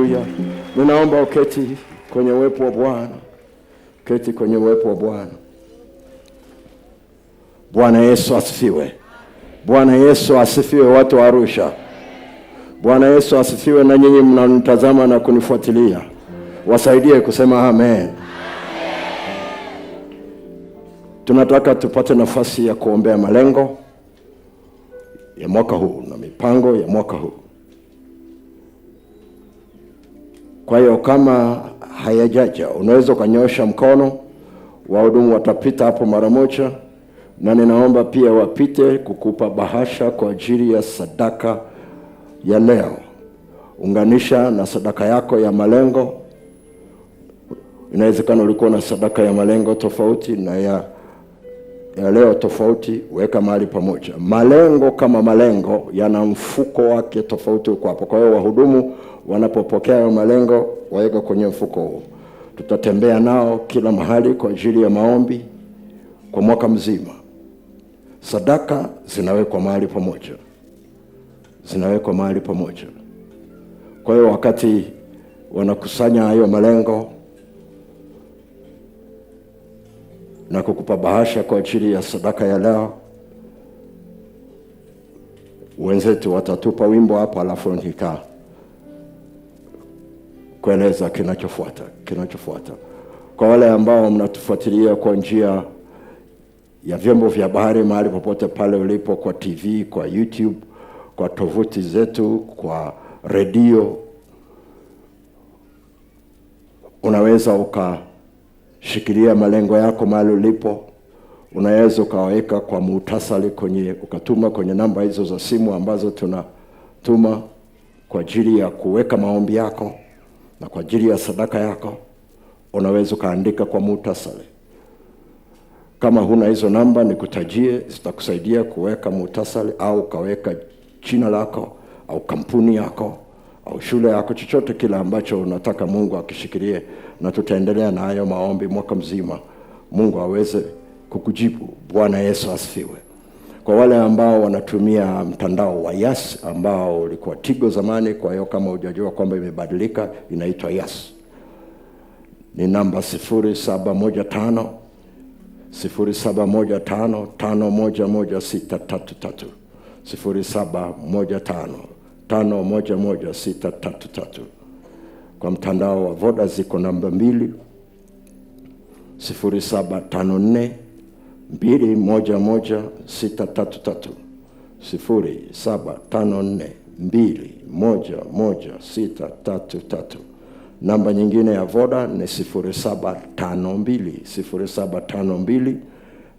Haleluya. Ninaomba uketi kwenye uwepo wa Bwana. Keti kwenye uwepo wa Bwana. Bwana Yesu asifiwe. Bwana Yesu asifiwe, watu wa Arusha. Bwana Yesu asifiwe, na nyinyi mnanitazama na kunifuatilia. Wasaidie kusema amen. Tunataka tupate nafasi ya kuombea malengo ya mwaka huu na mipango ya mwaka huu. Kwa hiyo kama hayajaja, unaweza kunyosha mkono. Wahudumu watapita hapo mara moja, na ninaomba pia wapite kukupa bahasha kwa ajili ya sadaka ya leo. Unganisha na sadaka yako ya malengo. Inawezekana ulikuwa na sadaka ya malengo tofauti na ya leo tofauti, weka mahali pamoja. Malengo kama malengo yana mfuko wake tofauti uko hapo. Kwa hiyo wahudumu wanapopokea malengo waweka kwenye mfuko huo. Tutatembea nao kila mahali kwa ajili ya maombi kwa mwaka mzima. Sadaka zinawekwa mahali pamoja. Zinawekwa mahali pamoja. Kwa hiyo wakati wanakusanya hayo malengo na kukupa bahasha kwa ajili ya sadaka ya leo, wenzetu watatupa wimbo hapa, alafu nikaa kueleza kinachofuata. Kwa wale ambao mnatufuatilia kwa njia ya vyombo vya habari mahali popote pale ulipo, kwa TV, kwa YouTube, kwa tovuti zetu, kwa redio, unaweza ukashikilia malengo yako mahali ulipo. Unaweza ukaweka kwa muhtasari ukatuma kwenye namba hizo za simu ambazo tunatuma kwa ajili ya kuweka maombi yako na kwa ajili ya sadaka yako. Unaweza ukaandika kwa muhtasari. Kama huna hizo namba, nikutajie, zitakusaidia kuweka muhtasari, au ukaweka jina lako au kampuni yako au shule yako, chochote kile ambacho unataka Mungu akishikilie, na tutaendelea na hayo maombi mwaka mzima. Mungu aweze kukujibu. Bwana Yesu asifiwe. Kwa wale ambao wanatumia mtandao wa Yas ambao ulikuwa Tigo zamani, kwa hiyo kama hujajua kwamba imebadilika, inaitwa Yas. Ni namba 0715 511 633 511 633. Kwa mtandao wa Voda ziko namba 2 0754 211 633 0754 211 633. Namba nyingine ya Voda ni 0752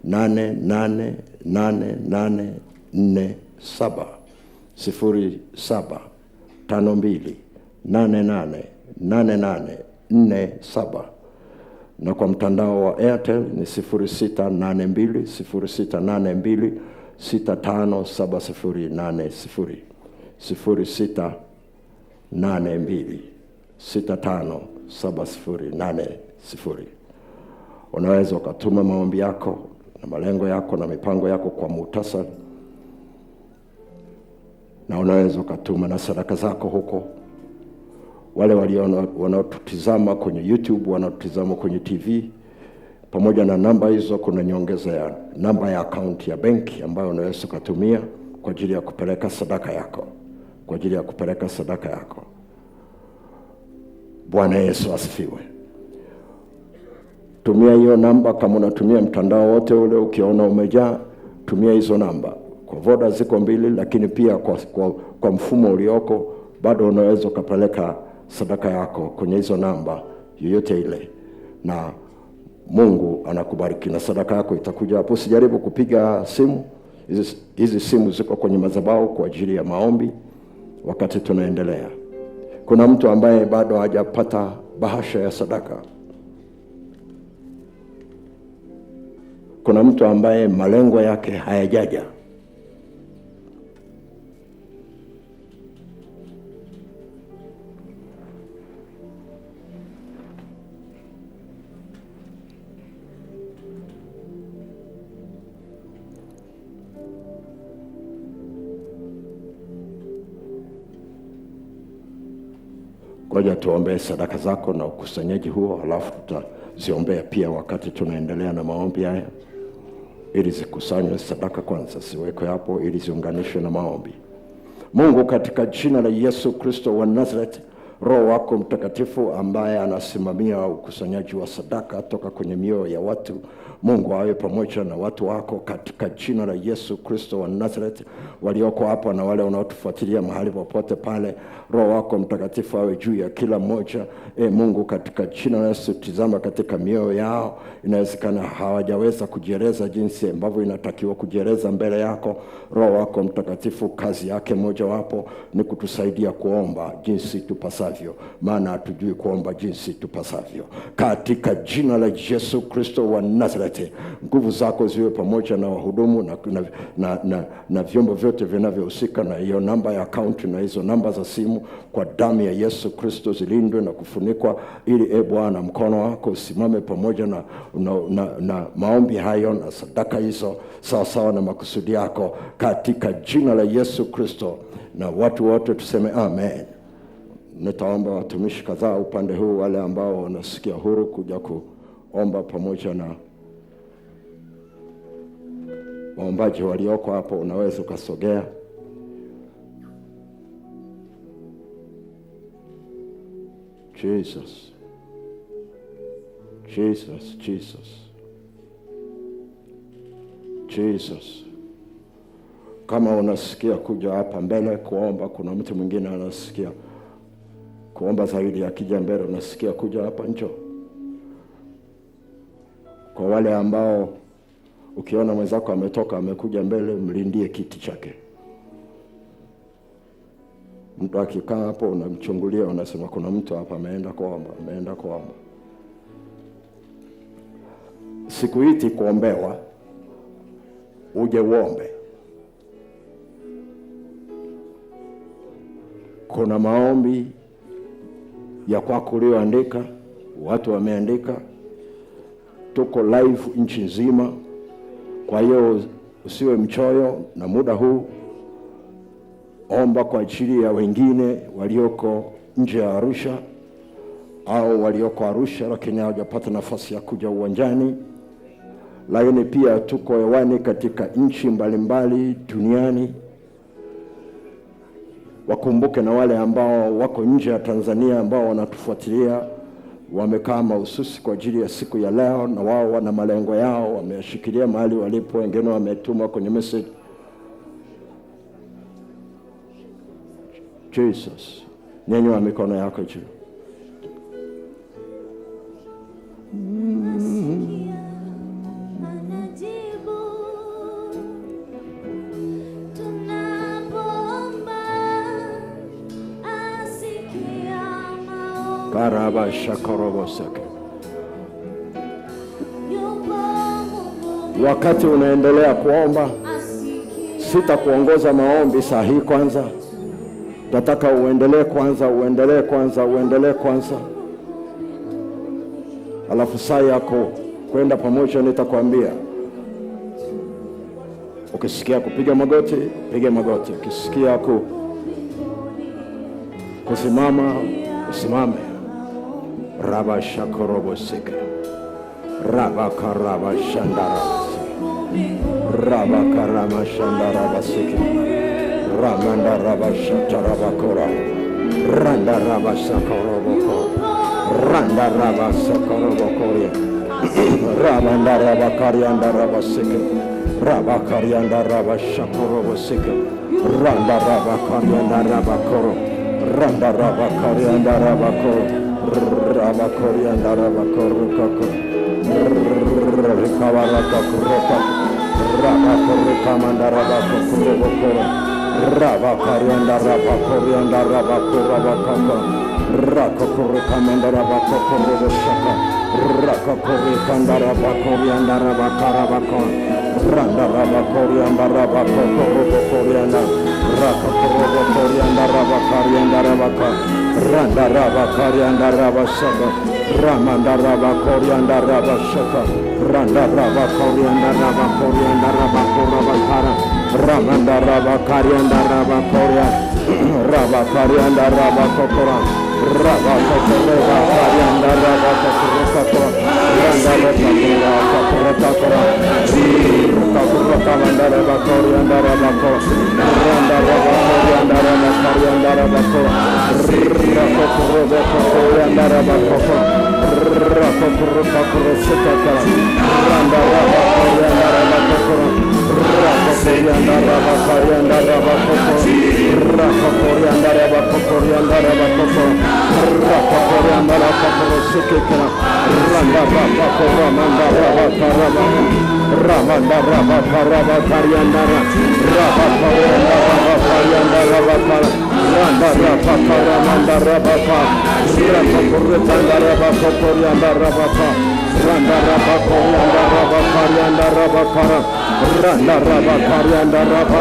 888847 0752 888847. Na kwa mtandao wa Airtel ni 0682 657080 0682 657080. Unaweza ukatuma maombi yako na malengo yako na mipango yako kwa muhtasari, na unaweza ukatuma na sadaka zako huko. Wale wanaotutizama kwenye YouTube, wanaotutizama kwenye TV, pamoja na namba hizo kuna nyongeza ya namba ya account ya benki ambayo unaweza kutumia kwa ajili ya kupeleka sadaka yako. Bwana Yesu asifiwe. Tumia hiyo namba kama unatumia mtandao wote ule. Ukiona umejaa, tumia hizo namba. Kwa Voda ziko 2, lakini pia kwa mfumo ulioko bado unaweza kupeleka sadaka yako kwenye hizo namba yoyote ile, na Mungu anakubariki na sadaka yako itakuja hapo. Usijaribu kupiga simu. Hizi simu ziko kwenye madhabahu kwa ajili ya maombi wakati tunaendelea. Kuna mtu ambaye bado hajapata bahasha ya sadaka. Kuna mtu ambaye malengo yake hayajaja. Kwa Ngoja tuombee sadaka zako na ukusanyaji huo, alafu tutaziombea pia wakati tunaendelea na maombi haya, ili zikusanywe sadaka kwanza, siwekwe hapo ili ziunganishwe na maombi. Mungu, katika jina la Yesu Kristo wa Nazareth, Roho wako Mtakatifu ambaye anasimamia ukusanyaji wa sadaka toka kwenye mioyo ya watu, Mungu awe pamoja na watu wako katika jina la Yesu Kristo wa Nazareth, walioko hapa na wale wanaotufuatilia mahali popote pale. Roho wako Mtakatifu awe juu ya kila mmoja. Mungu, katika jina la Yesu, tizama katika mioyo yao. Inawezekana hawajaweza kujieleza jinsi ambavyo inatakiwa kujieleza mbele yako. Roho wako Mtakatifu kazi yake moja wapo ni kutusaidia kuomba jinsi tupasavyo, maana hatujui kuomba jinsi tupasavyo. Katika jina la Yesu Kristo wa Nazareth, nguvu zako ziwe pamoja na wahudumu na vyombo vyote vinavyohusika na hiyo namba ya account na hizo namba za simu, kwa damu ya Yesu Kristo zilindwe na kufunikwa, ili Bwana mkono wako usimame pamoja na maombi hayo na sadaka hizo sawa sawa na makusudi yako, katika jina la Yesu Kristo, na watu wote tuseme amen. Nitaomba watumishi kadhaa upande huu, wale ambao wanasikia huru kuja kuomba pamoja na waombaji walioko hapo, unaweza ukasogea. Jesus, Jesus, Jesus, Jesus. Kama unasikia kuja hapa mbele kuomba, kuna mtu mwingine anasikia kuomba zaidi, akija mbele unasikia kuja hapa, njoo. Kwa wale ambao ukiona mwenzako ametoka amekuja mbele, mlindie kiti chake. Mtu akikaa hapo unamchungulia, unasema kuna mtu hapa ameenda kuomba. Siku hii kuombewa, uje uombe. Kuna maombi ya kwako ulioandika, watu wameandika, tuko live nchi nzima. Kwa hiyo usiwe mchoyo na muda huu, omba kwa ajili ya wengine walioko nje ya Arusha au walioko Arusha lakini hawajapata nafasi ya kuja uwanjani. Lakini pia tuko hewani katika nchi mbalimbali duniani. Wakumbuke na wale ambao wako nje ya Tanzania ambao wanatufuatilia, wamekaa mahususi kwa ajili ya siku ya leo, na wao wana malengo yao, wameshikilia mahali walipo, wengine wametuma kwenye message. Jesus, nyanyua mikono yako juu. Karaba shakorobosake. Wakati unaendelea kuomba, sitakuongoza maombi saa hii. Kwanza nataka uendelee kwanza. Alafu saa yako kwenda pamoja nitakwambia. Ukisikia kupiga magoti, piga magoti. Ukisikia kusimama, usimame. Raba shakorobosike. Raba karaba shandara. Raba karama shandara basike. Ramanda raba shatara bakora. Randa raba sakoroboko. Randa raba sakorobokoria. Ramanda raba karianda raba sike. Raba karianda raba shakorobosike. Randa raba karianda raba koro. Randa raba karianda raba koro. Raba korianda raba korukako. Rikawaraka kuroka. Raba korikamanda raba kukurobokoro. Raba karianda raba korianda raba kurabakako. Raka kurikamanda raba kukuroboshaka. Raka kurikanda raba korianda raba karabako. Randa raba korianda raba kukurobokorianda. Raka kurobokorianda raba karianda raba ka. Randa raba karianda raba shaka. Ramanda raba korianda raba shaka. Randa raba korianda raba kurabakara. Ramanda raba karianda raba koria. Raba Karianda Raba Kokora Raba Kokoreba Karianda Raba Kokora Randa Raba Kokora Kokora Kamanda Raba Korianda Raba Kokora Randa Raba Korianda Raba Karianda Raba Kokora Raba Korianda Raba Kokora Raba Kokora Sikakara Randa Raba Korianda Raba Kokora Raba Korianda Raba Karianda Raba Kokora Raba Korianda Raba Korianda Raba Kokora Raba Korianda Raba Kokora Sikakara Randa Raba Koramanda Raba Karaba Ramanda Raba Karaba Karianda Raba Korianda Raba Karianda Raba Karaba Randa Raba Karamanda Raba Raba Korianda Raba Korianda Raba Randa Raba Korianda Raba Karianda Raba Randa Raba Karianda Raba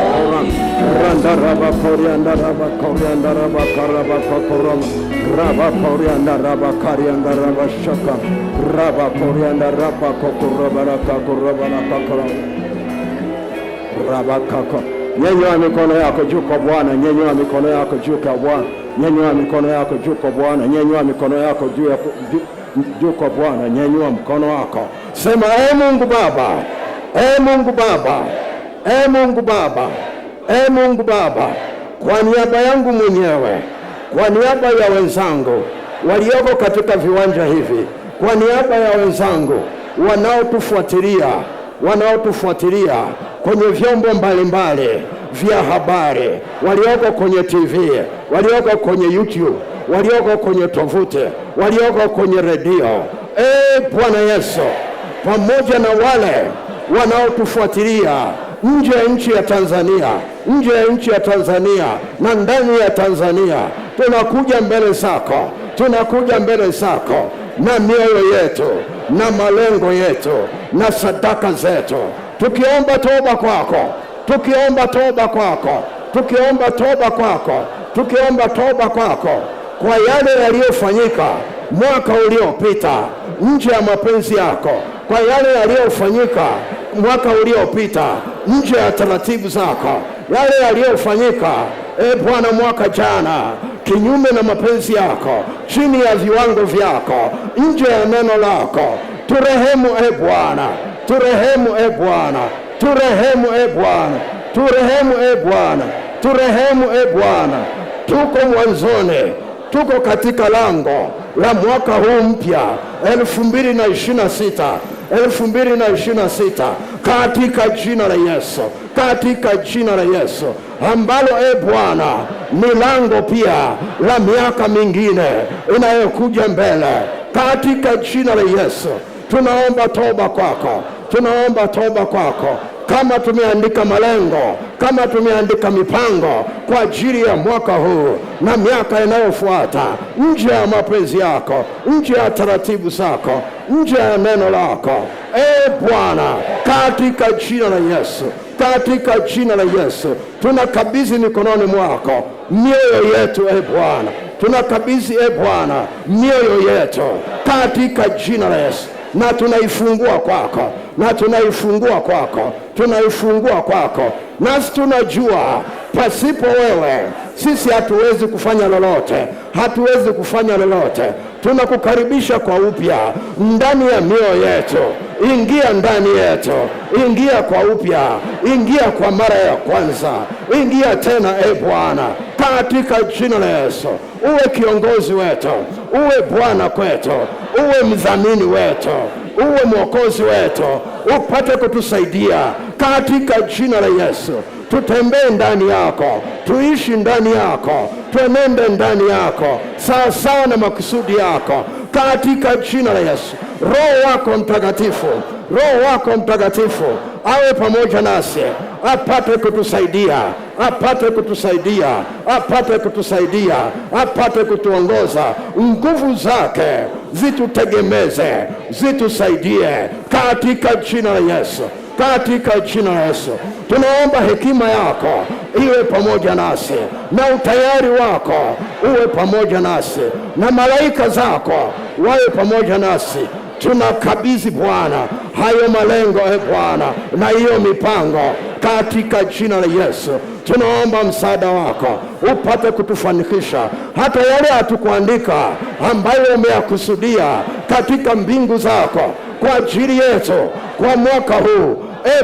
Randa Raba Korianda Raba Korianda Raba Karaba Kokorama Raba Korianda Raba Karianda Raba Shaka Raba Korianda Raba Kokoraba Kokoraba Kokoraba Raba Koko. Nyanyua mikono yako juu kwa Bwana, nyanyua mikono yako juu kwa Bwana, nyanyua mikono yako juu kwa Bwana, nyanyua mikono yako juu kwa Bwana, nyanyua mkono wako. Sema, Mungu Baba, Mungu Baba, Mungu Baba, Mungu Baba, kwa niaba yangu mwenyewe, kwa niaba ya wenzangu walioko katika viwanja hivi, kwa niaba ya wenzangu wanaotufuatilia kwenye vyombo mbalimbali vya habari, walioko kwenye TV, walioko kwenye YouTube, walioko kwenye tovuti, walioko kwenye redio. Bwana Yesu, pamoja na wale wanaotufuatilia nje ya nchi ya Tanzania, nje ya nchi ya Tanzania na ndani ya Tanzania, tunakuja mbele zako na mioyo yetu na malengo yetu na sadaka zetu, tukiomba toba kwako, kwa yale yaliyofanyika mwaka uliopita nje ya mapenzi yako, kwa yale yaliyofanyika mwaka uliopita nje ya taratibu zako, yale yaliyofanyika Bwana mwaka jana kinyume na mapenzi yako, chini ya viwango vyako, nje ya neno lako. Turehemu Bwana, turehemu Bwana, turehemu Bwana, turehemu Bwana, turehemu Bwana. Tuko mwanzoni, tuko katika lango la mwaka huu mpya 2026 katika jina la Yesu, katika jina la Yesu, ambalo Bwana ni lango pia la miaka mingine inayokuja mbele, katika jina la Yesu. Tunaomba toba kwako, kama tumeandika malengo, kama tumeandika mipango kwa ajili ya mwaka huu na miaka inayofuata nje ya mapenzi yako, nje ya taratibu zako, nje ya neno lako, Bwana, katika jina la Yesu, katika jina la Yesu, tunakabidhi mikononi mwako mioyo yetu Bwana, tunakabidhi Bwana mioyo yetu katika jina la Yesu, na tunaifungua kwako, nasi tunajua pasipo wewe sisi hatuwezi kufanya lolote. Tunakukaribisha kwa upya ndani ya mioyo yetu. Ingia ndani yetu, ingia kwa upya, ingia kwa mara ya kwanza, ingia tena Bwana, katika jina la Yesu. Uwe kiongozi wetu, uwe Bwana kwetu, uwe mdhamini wetu, uwe mwokozi wetu, upate kutusaidia katika jina la Yesu. Tutembee ndani yako, tuishi ndani yako, tuenende ndani yako sawasawa na makusudi yako, katika jina la Yesu. Roho wako Mtakatifu awe pamoja nasi, apate apate kutuongoza. Nguvu zake zitutegemeze, zitusaidie katika jina la Yesu, katika jina la Yesu. Tunaomba hekima yako iwe pamoja nasi, na utayari wako uwe pamoja nasi, na malaika zako wawe pamoja nasi. Tunakabidhi Bwana hayo malengo Bwana, na hiyo mipango katika jina la Yesu. tunaomba msaada wako upate kutufanikisha hata yale hatukuandika ambayo umeyakusudia katika mbingu zako kwa ajili yetu kwa mwaka huu.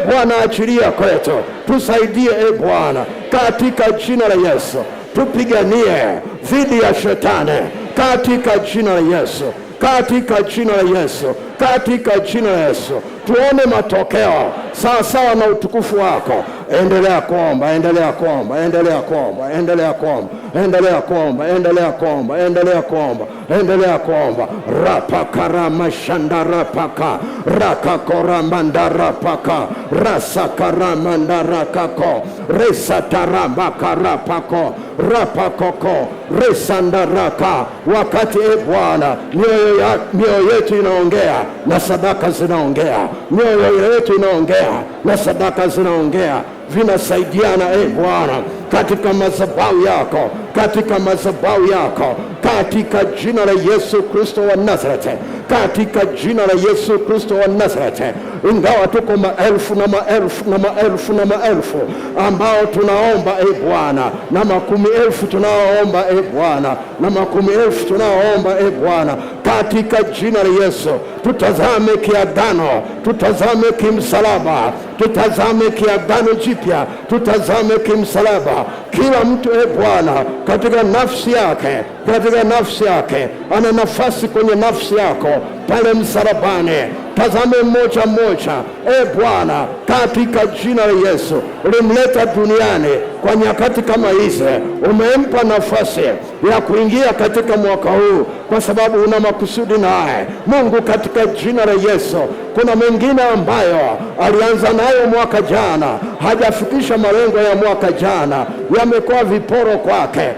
Bwana, achilia kwetu, tusaidie Bwana, katika jina la Yesu. Tupiganie dhidi ya shetani katika jina la Yesu, katika jina la Yesu, katika jina la Yesu. Tuone matokeo sawasawa na utukufu wako. Endelea kuomba, endelea kuomba, endelea kuomba, endelea kuomba, endelea kuomba, endelea kuomba, endelea kuomba, endelea kuomba. Rapakarama shandarapaka rakakoramandarapaka rasakaramandarakako resatarabakarapako rapakoko resandaraka. Wakati Bwana mioyo yetu inaongea na sadaka zinaongea, mioyo yetu inaongea na sadaka zinaongea, vinasaidiana Bwana katika madhabahu yako, katika madhabahu yako, katika jina la Yesu Kristo wa Nazareti, katika jina la Yesu Kristo wa Nazareti. Ingawa tuko maelfu na maelfu na maelfu na maelfu ambao tunaomba Bwana, na makumi elfu tunaoomba Bwana, na makumi elfu tunaoomba Bwana, katika jina la Yesu tutazame kiagano, tutazame kimsalaba, tutazame kiagano jipya, tutazame kimsalaba. Kila mtu Bwana katika nafsi yake, katika nafsi yake ana nafasi kwenye nafsi yako pale msalabani. Tazame mmoja mmoja Bwana, katika jina la Yesu. Ulimleta duniani kwa nyakati kama hizi, umempa nafasi ya kuingia katika mwaka huu kwa sababu una makusudi naye. Mungu, katika jina la Yesu, kuna mengine ambayo alianza nayo mwaka jana, hajafikisha malengo ya mwaka jana, yamekuwa viporo kwake.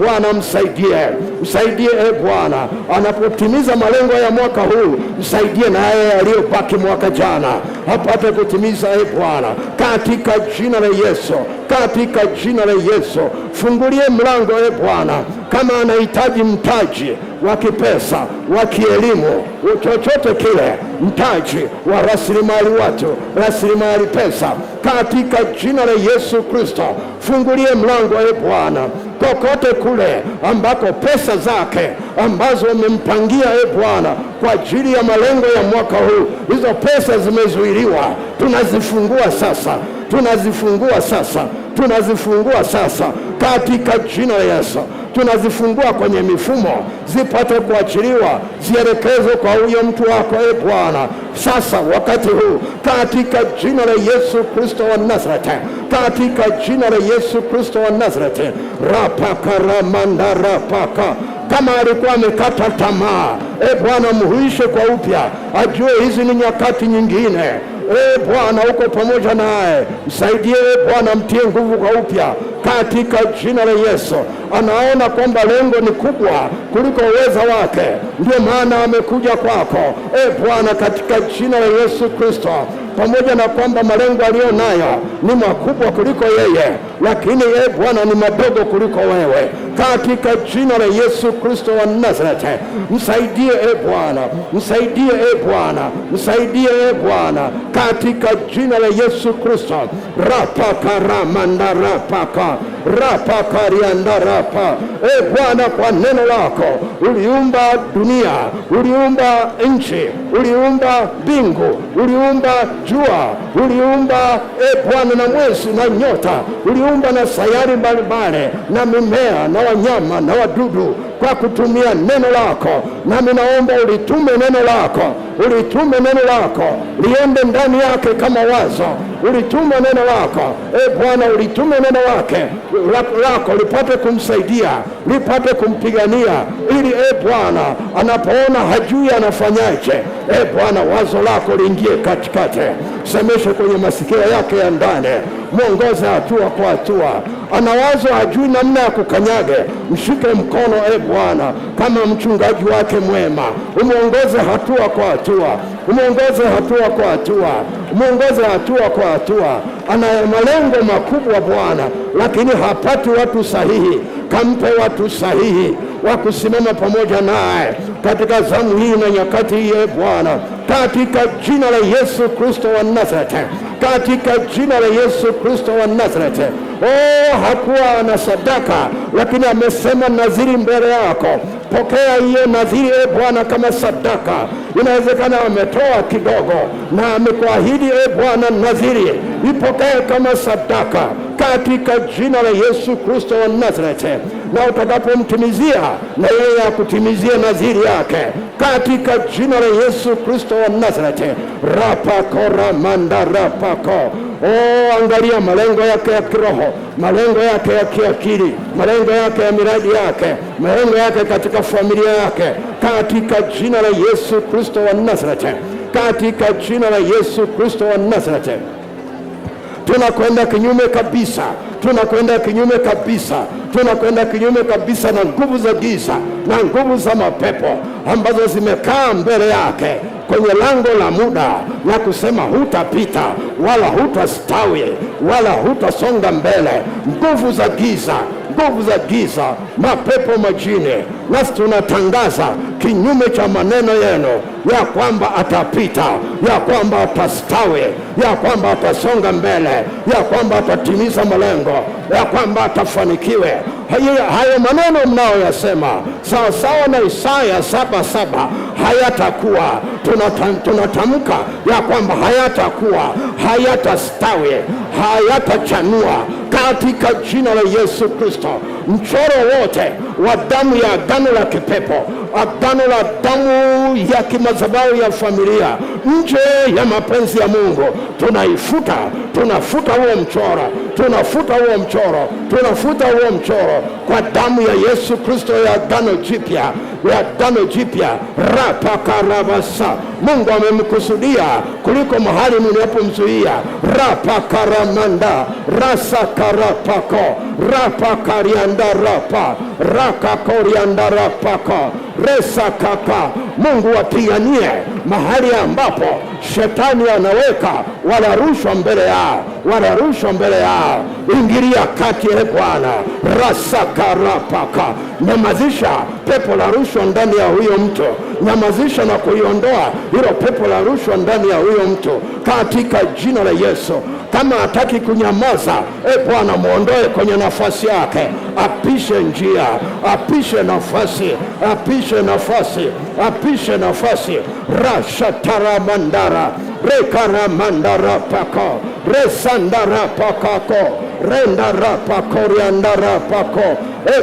Bwana, msaidie, msaidie Bwana, anapotimiza malengo ya mwaka huu, msaidie na yeye aliyobaki mwaka jana apate kutimiza Bwana, katika jina la Yesu, katika jina la Yesu. Fungulie mlango Bwana, kama anahitaji mtaji wa kipesa, wa kielimu, chochote kile, mtaji wa rasilimali watu, rasilimali pesa, katika jina la Yesu Kristo, fungulie mlango Bwana, kokote kule ambako pesa zake ambazo umempangia Bwana kwa ajili ya malengo ya mwaka huu, hizo pesa zimezuiliwa, tunazifungua sasa, tunazifungua sasa, tunazifungua sasa katika jina la Yesu. Tunazifungua kwenye mifumo zipate kuachiliwa, zielekezwe kwa huyo mtu wako Bwana sasa, wakati huu, katika jina la Yesu Kristo wa Nazareti, katika jina la Yesu Kristo wa Nazareti. Rapakaramandara-paka. Kama alikuwa amekata tamaa, Bwana mhuishe kwa upya, ajue hizi ni nyakati nyingine. Bwana uko pamoja naye, msaidie Bwana, mtie nguvu kwa upya katika jina la Yesu. Anaona kwamba lengo ni kubwa kuliko uweza wake, ndio maana amekuja kwako Bwana, katika jina la Yesu Kristo. Pamoja na kwamba malengo aliyo nayo ni makubwa kuliko yeye, lakini Bwana ni madogo kuliko wewe, katika jina la Yesu Kristo wa Nazareti. Msaidie Bwana, msaidie Bwana, msaidie Bwana, katika jina la Yesu Kristo. Rapakaramandara-paka rapakariandarapa. Bwana, kwa neno lako uliumba dunia, uliumba nchi, uliumba mbingu, uliumba jua, uliumba Bwana na mwezi na nyota, uliumba na sayari mbalimbali na mimea na wanyama na wadudu kwa kutumia neno lako. Nami naomba ulitume neno lako, ulitume neno lako liende ndani yake kama wazo, ulitume neno lako Bwana, ulitume neno lako lipate kumsaidia, lipate kumpigania, ili Bwana anapoona hajui anafanyaje, Bwana wazo lako liingie katikati, semeshe kwenye masikio yake ya ndani, mwongoze hatua kwa hatua. Ana wazo hajui namna ya kukanyage, mshike mkono Bwana kama mchungaji wake mwema, umuongoze hatua kwa hatua, umuongoze hatua kwa hatua, umuongoze hatua kwa hatua. Ana malengo makubwa Bwana, lakini hapati watu sahihi. Kampe watu sahihi wa kusimama pamoja naye katika zamu hii na nyakati hii Bwana, katika jina la Yesu Kristo wa Nazareti, katika jina la Yesu Kristo wa Nazareti. Hakuwa na sadaka, lakini amesema naziri mbele yako. Pokea hiyo naziri Bwana kama sadaka. Inawezekana ametoa kidogo na amekuahidi Bwana naziri ipokee kama sadaka katika jina la Yesu Kristo wa Nazareti. Na utakapomtimizia na yeye akutimizie naziri yake katika jina la Yesu Kristo wa Nazareti. Rapako ramanda rapako. Angalia malengo yake ya kiroho, malengo yake ya kiakili, malengo yake ya miradi yake, malengo yake katika familia yake katika jina la Yesu Kristo wa Nazareti, katika jina la Yesu Kristo wa Nazareti. Tunakwenda kinyume kabisa, tunakwenda kinyume kabisa, tunakwenda kinyume kabisa na nguvu za giza na nguvu za mapepo ambazo zimekaa mbele yake kwenye lango la muda na kusema hutapita wala hutastawi wala hutasonga mbele. Nguvu za giza, nguvu za giza, mapepo majini, nasi tunatangaza kinyume cha maneno yenu ya kwamba atapita, ya kwamba atastawi, ya kwamba atasonga mbele, ya kwamba atatimiza malengo, ya kwamba atafanikiwe. Hayo maneno mnayoyasema sawa sawa na Isaya 7:7 hayatakuwa. Tunatamka ya kwamba hayatakuwa, hayatastawi, hayatachanua katika jina la Yesu Kristo. Mchoro wote wa damu ya agano la kipepo, agano la damu ya kimadhabahu ya familia nje ya mapenzi ya Mungu, tunaifuta, tunafuta huo mchoro, tunafuta huo mchoro, tunafuta huo mchoro kwa damu ya Yesu Kristo ya agano jipya, ya agano jipya. Rapakarabasa, Mungu amemkusudia kuliko mahali mnapomzuia. Rapakaramanda rasakarapako rapakarianda rapa rakakorianda rapako resakaka. Mungu wapiganie mahali ambapo shetani anaweka wala rushwa mbele yao, wala rushwa mbele yao. Ingilia kati Bwana. Rasakarapaka, nyamazisha pepo la rushwa ndani ya huyo mtu, nyamazisha na kuiondoa hilo pepo la rushwa ndani ya huyo mtu katika jina la Yesu. Kama hataki kunyamaza, Bwana muondoe kwenye nafasi yake, apishe njia, apishe nafasi, apishe nafasi, apishe nafasi. Rasataramandara rekaramandara pako resandara pakako rendara pakoriandara pako.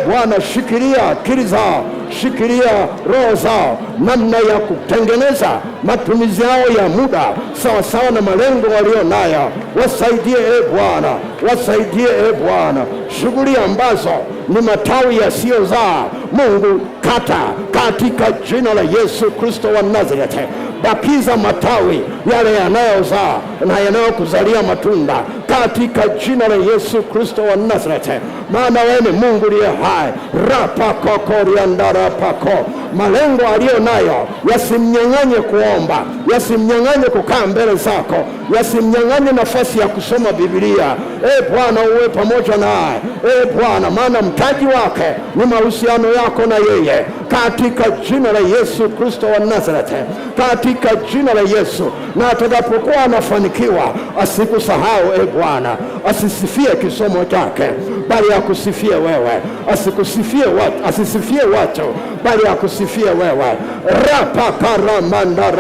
Bwana shikilia akili zao, shikilia roho zao, namna ya kutengeneza matumizi yao ya muda sawa sawa na malengo walio nayo. Wasaidie Bwana, wasaidie Bwana. Shughuli ambazo ni matawi yasiyozaa, Mungu kata katika jina la Yesu Kristo wa Nazareti. Bakiza matawi yale yanayozaa na yanayokuzalia matunda katika jina la Yesu Kristo wa Nazareti. Maana wewe ni Mungu aliye hai. Rapakokoriandarapako. Malengo aliyo nayo yasimnyang'anye kuomba, yasimnyang'anye kukaa mbele zako, yasimnyang'anye nafasi ya kusoma Biblia. Bwana uwe pamoja naye Bwana, maana mtaji wake ni mahusiano yako na yeye katika jina la Yesu Kristo wa Nazareti, katika jina la Yesu. Na atakapokuwa anafanikiwa asikusahau Bwana, asisifie kisomo chake bali akusifie wewe, asikusifie watu, asisifie watu bali akusifie wewe. Rapakaramanda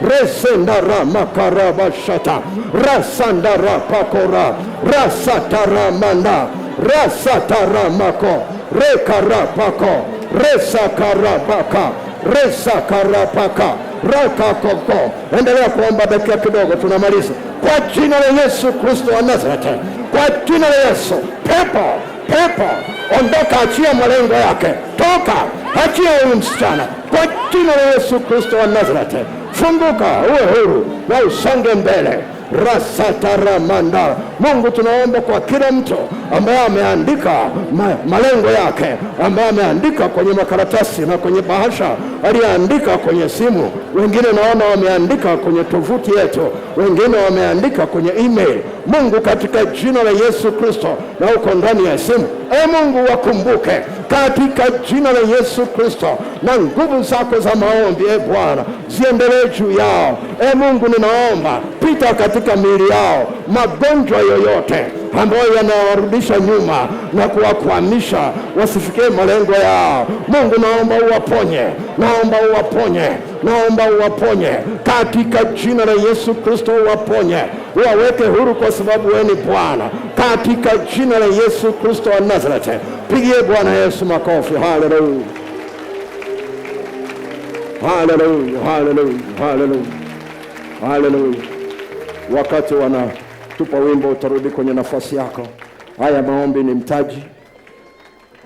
resendaramakaraabashata rasandarapakora rasataramanda rasataramako rekarapako resakarapaka resakarapaka rakakoko. Endelea kuomba dakika kidogo, tunamaliza. Kwa jina la Yesu Kristo wa Nazareti, kwa jina la Yesu, pepo ondoka, achia malengo yake, toka, achia huyu msichana kwa jina la Yesu Kristo wa Nazareti. Funguka, uwe huru na usonge mbele. Rasataramanda. Mungu, tunaomba kwa kila mtu ambaye ameandika malengo yake, ambaye ameandika kwenye makaratasi na kwenye bahasha, aliandika kwenye simu, wengine naona wameandika kwenye tovuti yetu, wengine wameandika kwenye email. Mungu, katika jina la Yesu Kristo, na uko ndani ya simu, Mungu wakumbuke katika jina la Yesu Kristo, na nguvu zako za maombi Bwana ziendelee juu yao. Mungu, ninaomba pita katika miili yao, magonjwa yoyote ambayo yanawarudisha nyuma na kuwakwamisha wasifikie malengo yao. Mungu, naomba uwaponye, naomba uwaponye, naomba uwaponye katika jina la Yesu Kristo. Uwaponye, uwaweke huru, kwa sababu wewe ni Bwana, katika jina la Yesu Kristo wa Nazareti. Pigie Bwana Yesu makofi. Haleluya, haleluya, haleluya, haleluya, haleluya. Wakati wanatupa wimbo, utarudi kwenye nafasi yako. Haya maombi ni mtaji.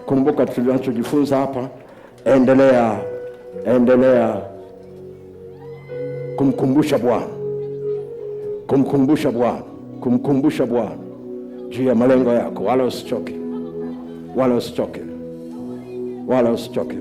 Kumbuka tulichojifunza hapa. Endelea kumkumbusha Bwana, kumkumbusha Bwana, kumkumbusha Bwana juu ya malengo yako. Wala usichoke, wala usichoke, wala usichoke.